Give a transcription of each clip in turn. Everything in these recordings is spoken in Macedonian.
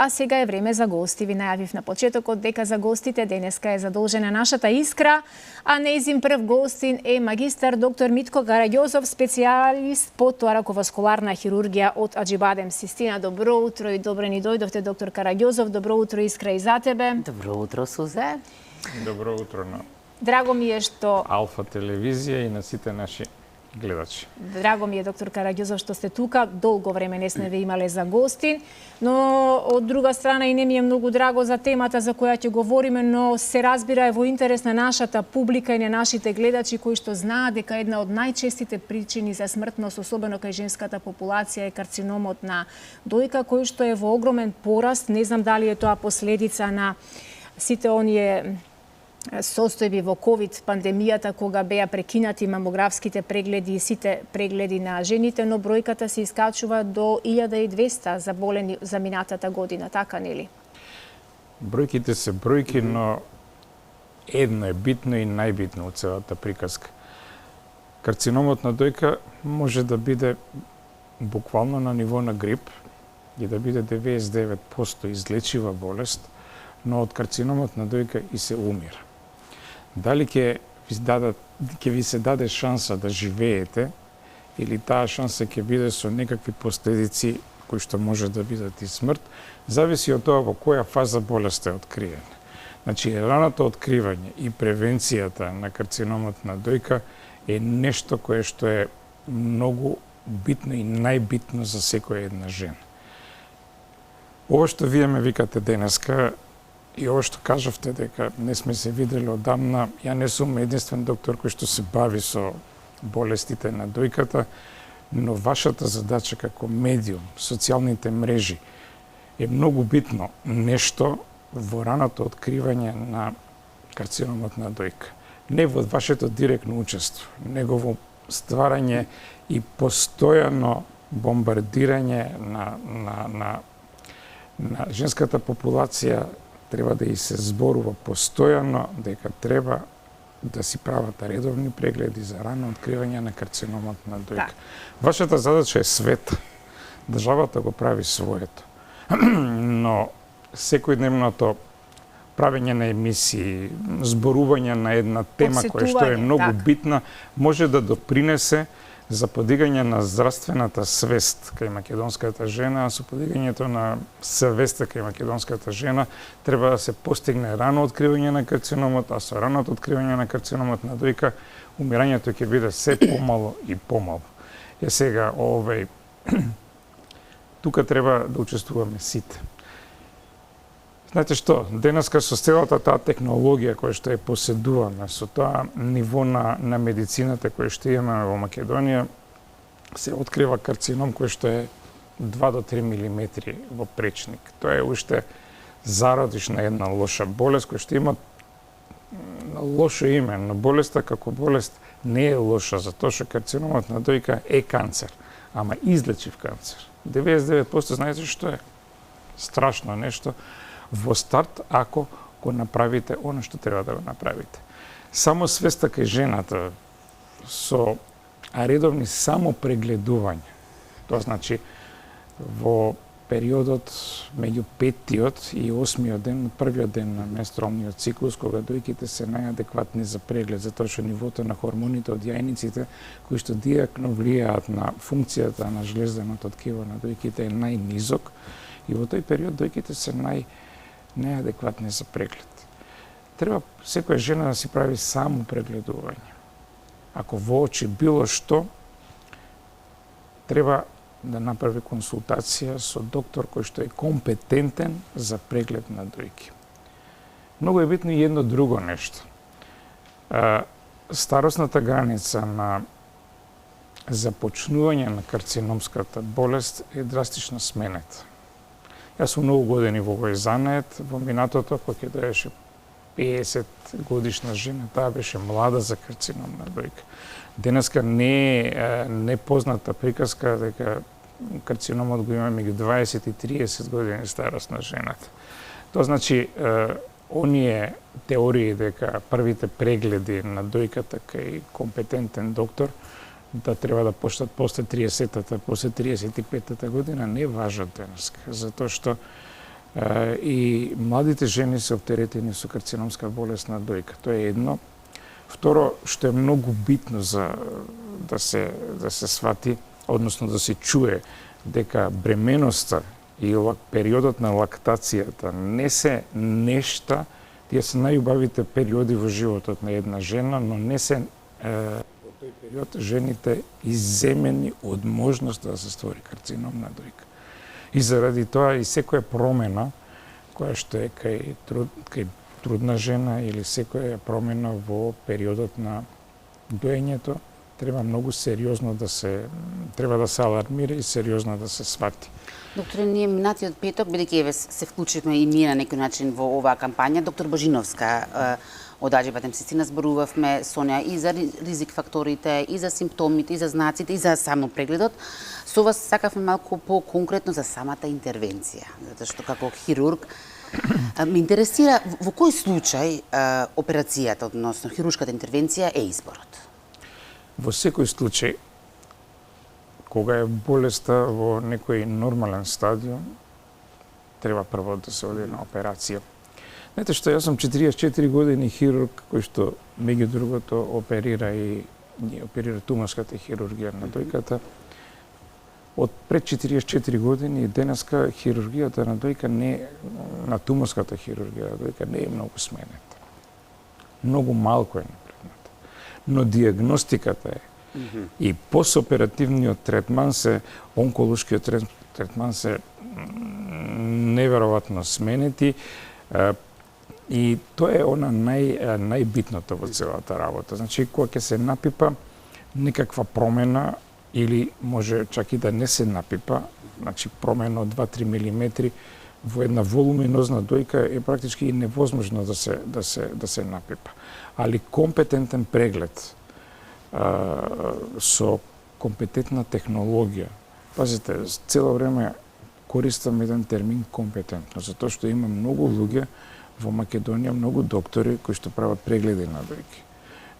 А сега е време за гости. Ви најавив на почетокот дека за гостите денеска е задолжена нашата Искра, а нејзин прв гостин е магистар доктор Митко Караѓозов, специјалист по тораковаскуларна хирургија од Аџибадем Систина. Добро утро и добре ни дојдовте, доктор Караѓозов. Добро утро, Искра, и за тебе. Добро утро, Сузе. Добро утро на Драго ми е што Алфа телевизија и на сите наши гледачи. Драго ми е, доктор Караѓозов, што сте тука. Долго време не сме ве имале за гостин, но од друга страна и не ми е многу драго за темата за која ќе говориме, но се разбира е во интерес на нашата публика и на нашите гледачи кои што знаат дека една од најчестите причини за смртност, особено кај женската популација, е карциномот на дојка, кој што е во огромен пораст. Не знам дали е тоа последица на сите оние состојби во ковид пандемијата, кога беа прекинати мамографските прегледи и сите прегледи на жените, но бројката се искачува до 1200 заболени за минатата година, така нели? Бројките се бројки, но едно е битно и најбитно од целата приказка. Карциномот на дојка може да биде буквално на ниво на грип и да биде 99% излечива болест, но од карциномот на дојка и се умира. Дали ќе ви се даде шанса да живеете или таа шанса ќе биде со некакви последици кои што може да бидат и смрт, зависи од тоа во која фаза болест е откриена. Значи, раното откривање и превенцијата на карциномот на дојка е нешто кое што е многу битно и најбитно за секоја една жена. Ова што вие ме викате денеска и ова што кажавте дека не сме се видели одамна, ја не сум единствен доктор кој што се бави со болестите на дојката, но вашата задача како медиум, социјалните мрежи, е многу битно нешто во раното откривање на карциномот на дојка. Не во вашето директно учество, него во стварање и постојано бомбардирање на женската популација. Треба да и се зборува постојано дека треба да си прават редовни прегледи за рано откривање на карциномот на дојка. Вашата задача е света. Државата го прави своето. Но секојдневното правење на емисии, зборување на една тема која што е многу битна, може да допринесе за подигање на здравствената свест кај македонската жена, а со подигањето на свеста кај македонската жена треба да се постигне рано откривање на карциномот, а со раното откривање на карциномот на дојка умирањето ќе биде се помало и помало. Е сега, тука треба да учествуваме сите. Знаете што, денеска со целата таа технологија која што е поседувана, со тоа ниво на медицината која што имаме во Македонија, се открива карцином кој што е 2 до 3 милиметри во пречник. Тоа е уште зародиш на една лоша болест која што има лошо име, но болеста како болест не е лоша, затоа што карциномот на дојка е канцер, ама излечив канцер. 99% знаете што е? Страшно нешто. Во старт, ако го направите оно што треба да го направите. Само свеста кај жената со редовни само прегледување, тоа значи во периодот меѓу 5-тиот и 8-миот ден, првиот ден на менструалниот циклус, кога дојките се најадекватни за преглед, затоа што нивото на хормоните од јајниците, кои што директно влијаат на функцијата на жлезданото ткиво на дојките, е најнизок, и во тој период дојките се неадекватни за преглед. Треба секоја жена да си прави само прегледување. Ако воочи било што, треба да направи консултација со доктор кој што е компетентен за преглед на дојки. Многу е битно и едно друго нешто. Старосната граница на започнување на карциномската болест е драстично сменета. Јас сум многу години во овој занает, во минатото, кога ќе дојдеше 50 годишна жена, таа беше млада за карцином на дојка. Денеска не е позната приказка дека карциномот го има меѓу 20 и 30 години старост на жената. Тоа значи, оние теории дека првите прегледи на дојката кај компетентен доктор да треба да почнат после 30-та, после 35-та година, не важат денеска, затоа што И младите жени се оптеретени со карциномска болест на дојка. Тоа е едно. Второ, што е многу битно за да се свати, односно да се чуе дека бременоста и периодот на лактацијата не се нешта, тие се најубавите периоди во животот на една жена, но не се во тој период жените изземени од можноста да се створи карцином на дојка. И заради тоа и секоја промена која што е кај трудна жена или секоја промена во периодот на доењето треба многу сериозно да се алармира и сериозно да се свати. Докторе, ние минатиот петок, бидејќи се вклучивме и ние на некој начин во оваа кампања, доктор Божиновска од Аџиба Темсицина зборувавме со неа и за ризик факторите, и за симптомите, и за знаците, и за само прегледот. Со вас сакавме малку по-конкретно за самата интервенција, затоа што како хирург ме интересира во кој случај операцијата, односно хируршката интервенција е изборот? Во секој случај, кога е болеста во некој нормален стадиум, треба прво да се оди на операција. Знаете што, јас сум 44 години хирург кој што меѓу другото оперира туморската хирургија на дојката. Од пред 44 години и денеска хирургијата на дојка на туморската хирургија на дојка не е многу сменета. Многу малку е напредната. Но диагностиката е. И посоперативниот третман онколошкиот третман се неверојатно сменети. И тоа е она најбитното во целата работа. Значи, кога ќе се напипа некаква промена, или може чак и да не се напипа, значи промена од 2-3 милиметри во една волуминозна дојка е практички и невозможно да се напипа. Али компетентен преглед со компетентна технологија. Пазите, цело време користам еден термин компетентно, затоа што има многу луѓе во Македонија, многу доктори кои што прават прегледи на дојки.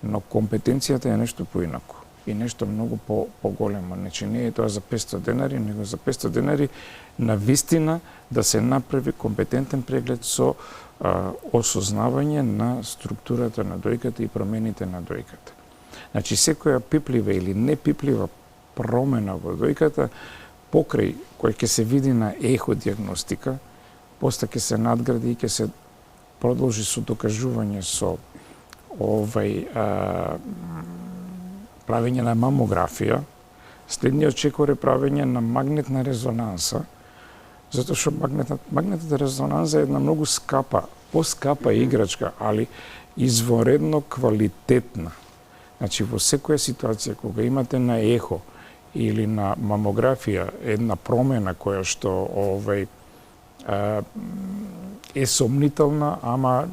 Но компетенцијата е нешто поинаку и нешто многу поголемо. Значи не е тоа за 500 денари, него за 500 денари на вистина да се направи компетентен преглед со осознавање на структурата на дојката и промените на дојката. Значи секоја пиплива или непиплива промена во дојката покрај кој ќе се види на еходиагностика, после ќе се надгради и ќе се продолжи со докажување со правење на мамографија. Следниот чекор е правење на магнетна резонанса, затоа што магнетната резонанса е една многу поскапа играчка, али изворедно квалитетна. Значи, во секоја ситуација, кога имате на ехо или на мамографија една промена која што е сомнителна, ама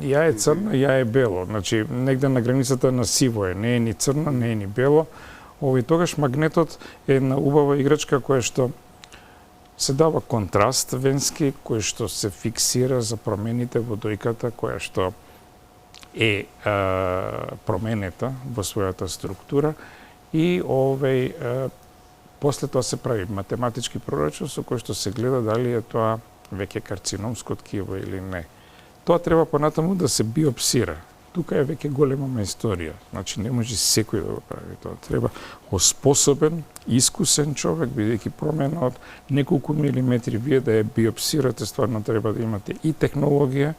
ја е црна, ја е бело. Значи, негде на границата на сиво е, не е ни црна, не е ни бело. Тогаш магнетот е една убава играчка која што се дава контраст венски, кој што се фиксира за промените во дојката, која што е променета во својата структура и после тоа се прави математички прорачун со кој што се гледа дали е тоа веќе карциномско ткиво или не. Тоа треба понатаму да се биопсира. Тука е веќе голема историја. Значи не може секој да го прави тоа. Треба оспособен, искусен човек, бидејќи промена од неколку милиметри вие да ја биопсирате, стварно треба да имате и технологија,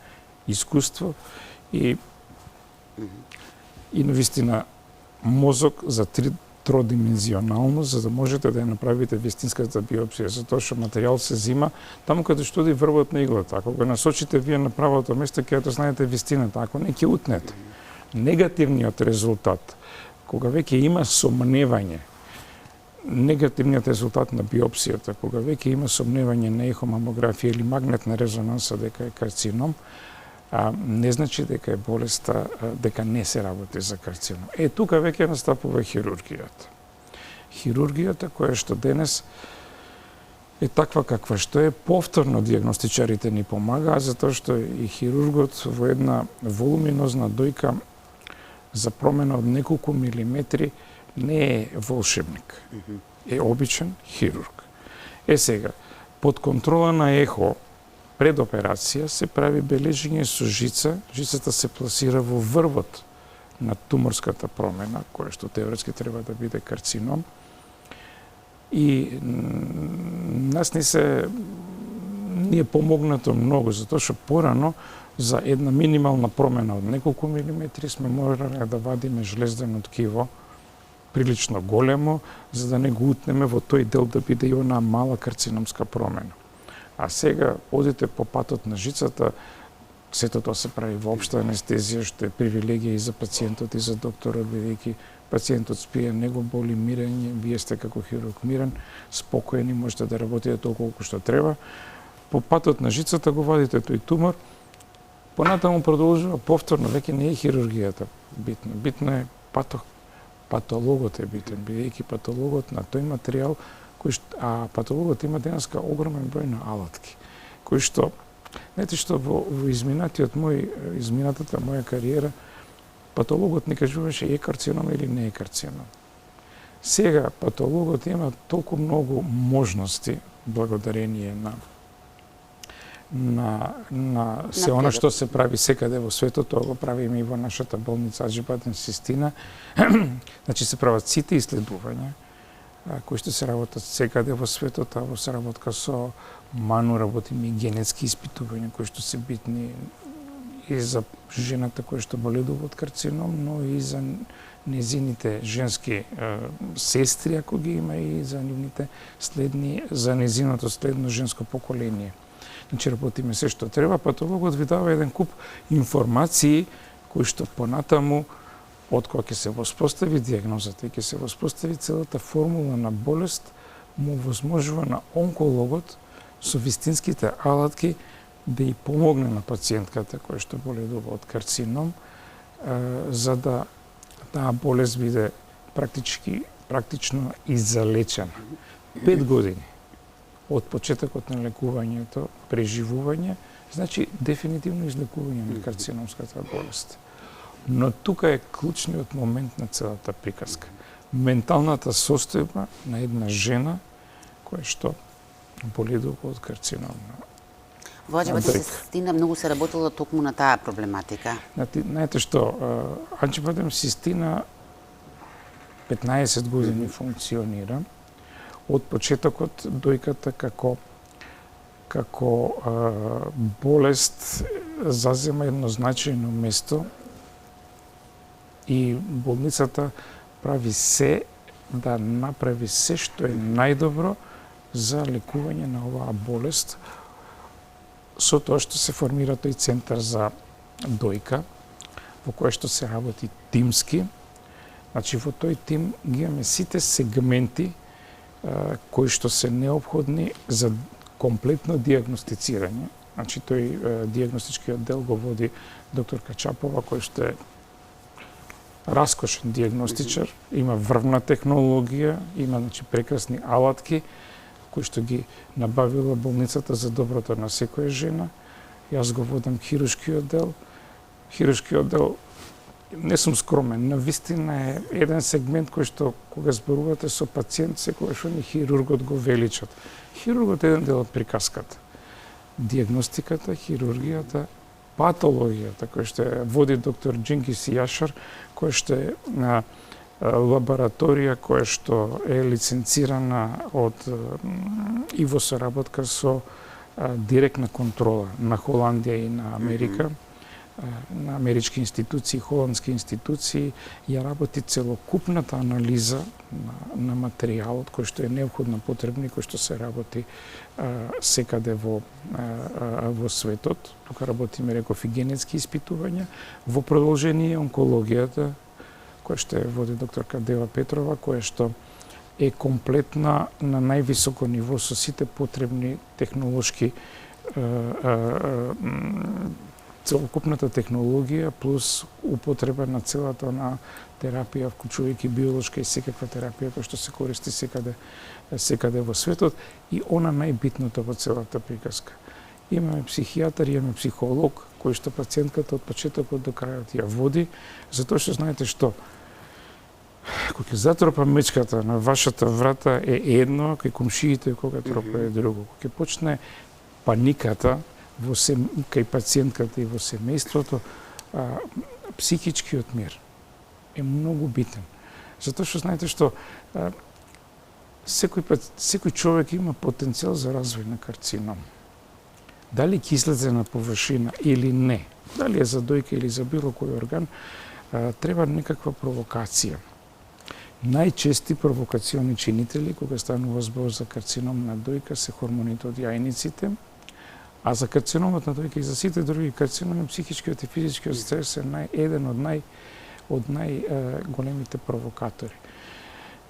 искуство и навистина мозок за тродимензионално, за да можете да ја направите вистинската биопсија, затоа што материјал се зима таму каде што оди врвот на иглата. Ако го насочите вие на правото место, ќе ја знаете вистината, ако не ќе утнете. Негативниот резултат, кога веќе има сомневање, негативниот резултат на биопсијата, кога веќе има сомневање на ехомамографија или магнетна резонанса дека е карцином, не значи дека е болеста, дека не се работи за карцином. Тука веќе настапува хирургијата. Хирургијата која што денес е таква каква што е, повторно диагностичарите ни помагаат, затоа што и хирургот во една волуминозна дојка за промена од неколку милиметри не е волшебник. Е обичен хирург. Сега, под контрола на ехо пред операција се прави бележење со жица. Жицата се пласира во врвот на туморската промена, која што теоретски треба да биде карцином. И нас ни е помогнато многу, затоа што порано за една минимална промена од неколку милиметри сме морале да вадиме жлездено ткиво прилично големо, за да не го утнеме во тој дел да биде и онаа мала карциномска промена. А сега одите по патот на жицата, сето тоа се прави во општа анестезија, што е привилегија и за пациентот и за докторот, бидејќи пациентот спие, не го боли, мирен, вие сте како хирург мирен, спокоен и можете да работите толку колку што треба. По патот на жицата го вадите тој тумор, понатаму продолжува повторно, веќе не е хирургијата битна. Битно е патологот е битен, бидејќи патологот на тој материјал, а патологот има денеска огромен број на алатки, кои што, знаете што, во изминатата моја кариера, патологот не кажуваше е карцином или не е карцином. Сега патологот има толку многу можности благодарение на се она што се прави секаде во светот, тоа го правиме и во нашата болница Аџи-Бадем Систина. Значи се прават сите исследувања кои што се работат секаде во светот, а во соработка со МАНУ работиме и генетски испитувања кои што се битни и за жената која што боледува од карцином, но и за незините женски сестри, ако ги има, и за нивните за незиното следно женско поколение. Значи работиме се што треба, патологот ви дава еден куп информации кои што понатаму, од кога ќе се воспостави диагнозата и ќе се воспостави целата формула на болест, му возможува на онкологот со вистинските алатки да ја помогне на пациентката која што боледува од карцином, за да таа болест биде практично излечена. 5 години од почетокот на лекувањето, преживување, значи дефинитивно излекување на карциномската болест. Но тука е клучниот момент на целата приказка. Менталната состојба на една жена која што боледува од карцином. Во Аџи-Бадем Систина многу се работело токму на таа проблематика. Знаете што, Аџи-Бадем Систина 15 години функционира. Од почетокот дојката како болест зазема едно значајно место и болницата прави се да направи се што е најдобро за лекување на оваа болест, со тоа што се формира тој центар за дојка, во кој што се работи тимски. Значи, во тој тим ги имаме сите сегменти кои што се неопходни за комплетно диагностицирање. Значи, тој диагностичкиот дел го води докторка Чапова, кој што е раскошен диагностичар, има врвна технологија, има прекрасни алатки, кои што ги набавила болницата за доброто на секоја жена. Јас го водам хируршкиот дел. Хируршкиот дел, не сум скромен, навистина е еден сегмент кој што кога зборувате со пациент, секогаш они хирургот го величат. Хирургот е еден дел од приказката. Диагностиката, хирургијата, патологијата, која што води доктор Джингис Јашар, која што е на лабораторија која што е лиценцирана и во соработка со директна контрола на Холандија и на Америка, на амерички институции, холандски институции, ја работи целокупната анализа на материјалот кој што е неопходно потребно и кој што се работи секаде во светот. Тука работиме, реков, и генетски испитувања. Во продолжение онкологијата, која што е води докторка Дева Петрова, која што е комплетна на највисоко ниво со сите потребни технолошки целокупната технологија плюс употреба на целата на терапија, вклучувајќи биолошка и секаква терапија која што се користи секаде во светот, и она најбитното во целата приказка. Имаме психијатар, имаме психолог, кој што пациентката од почетокот до крајот ја води, затоа што знаете што, кога ќе затропа мечката на вашата врата е едно, кај комшиите кога тропа е друго. Кога ќе почне паниката, кај пациентката и во семејството, психичкиот мир е многу битен. Затоа што знаете што секој човек има потенцијал за развој на карцином. Дали ќе излезе на површина или не, дали е за дојка или за било кој орган, треба некаква провокација. Најчести провокациони чинители кога станува збор за карцином на дојка се хормоните од јајниците, а за карциномот на дојка и за сите други карциноми, психичкиот и физичкиот стрес е еден од најголемите провокатори.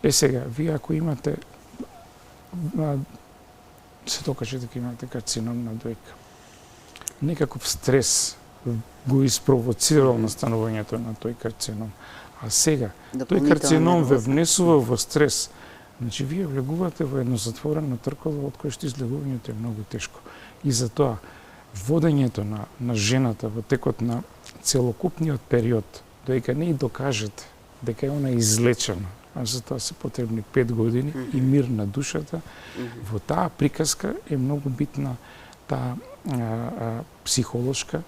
Сега, вие ако имате, се докаже дека имате карцином на дојка, некаков стрес го испровоцирал настанувањето на тој карцином, а сега тој карцином ве внесува во стрес, значи вие влегувате во едно затворено тркало од кое што излегувањето е многу тешко. И затоа водењето на жената во текот на целокупниот период, доека не и докажете дека е она излечена, а за тоа се потребни 5 години и мир на душата, во таа приказка е многу битна таа психолошка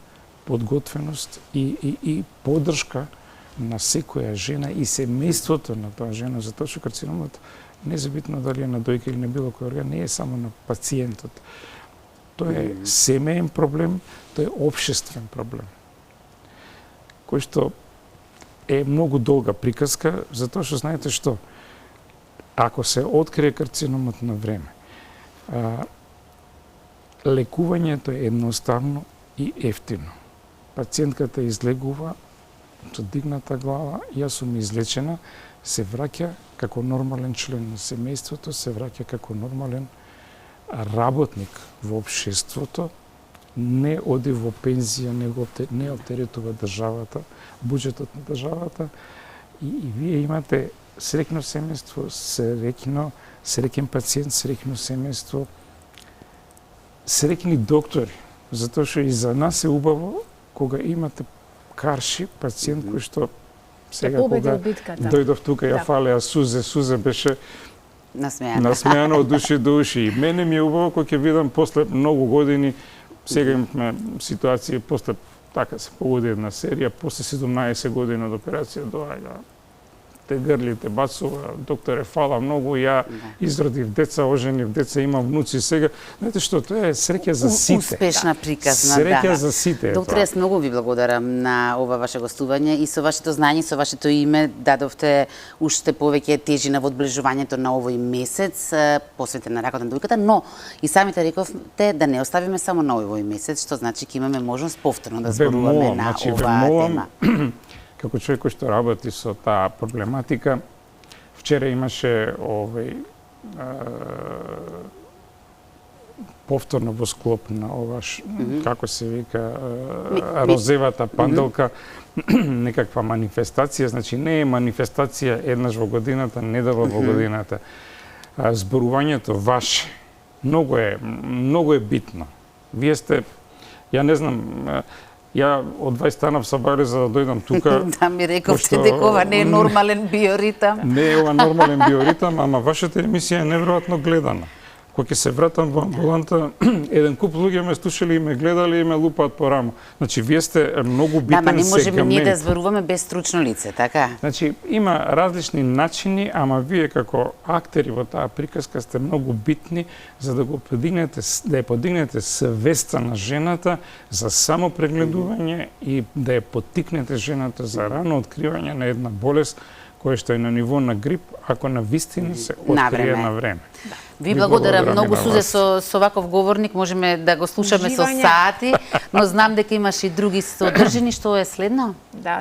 подготвеност и поддршка на секоја жена и семејството на таа жена, затоа што карциномот, незабитно дали е на дојка или на било кој орган, не е само на пациентот. Тој е семеен проблем, тој е општествен проблем, кој што е многу долга приказка, затоа што знаете што, ако се открие карциномот на време, лекувањето е едноставно и ефтино. Пациентката излегува со дигната глава, јас сум излечена, се враќа како нормален член на семејството, се враќа како нормален работник во општеството, не оди во пензија, не оптеретува државата, буџетот на државата, и вие имате среќно семејство, среќен пациент, среќно семејство, среќни доктори, затоа што и за нас е убаво кога имате карши пациент кој што сега кога дојдов тука ја фалеа Сузе беше насмејана од уши до уши. И мене ми е убаво кога ќе видам после многу години, сега имаме ситуација, после така се погоди една серија, после 17 години од операција доаѓа те грлите бацува, докторе, фала многу, ја изродив деца, оженив деца, имам внуци сега. Знаете што, тоа е среќа за сите. Успешна приказна, среќа за сите. Доктор, јас многу ви благодарам на ова ваше гостување и со вашето знање, со вашето име дадовте уште повеќе тежина во одближувањето на овој месец посветен на ракот на дојката, но и самите рековте да не оставиме само на овој месец, што значи ќе имаме можност повторно да зборуваме на оваа тема. Како човек кој што работи со таа проблематика, вчера имаше повторно во склоп на ова, како се вика, розевата панделка, некаква манифестација, значи не е манифестација еднаш во годината, недела во годината. Зборувањето ваше многу е битно. Вие сте, ја не знам, ја од 20 станав со баре за да дојдам тука. Да, ми рековте дека ова не е нормален биоритам. Не е ова нормален биоритам, ама вашата емисија е неверојатно гледана. Кога ќе се вратам во амбуланта, еден куп луѓе ме слушали и ме гледали и ме лупаат по рамо. Значи, вие сте многу битен сегмент. Да, ама не можеме ние да зборуваме без стручно лице, така? Значи, има различни начини, ама вие како актери во таа приказка сте многу битни за да ја подигнете свеста на жената за само прегледување и да ја поттикнете жената за рано откривање на една болест која што е на ниво на грип, ако на вистина се открие на време. Ви благодарам многу, Сузе, со ваков говорник можеме да го слушаме со сати, но знам дека имаш и други содржини. Што е следно? Да,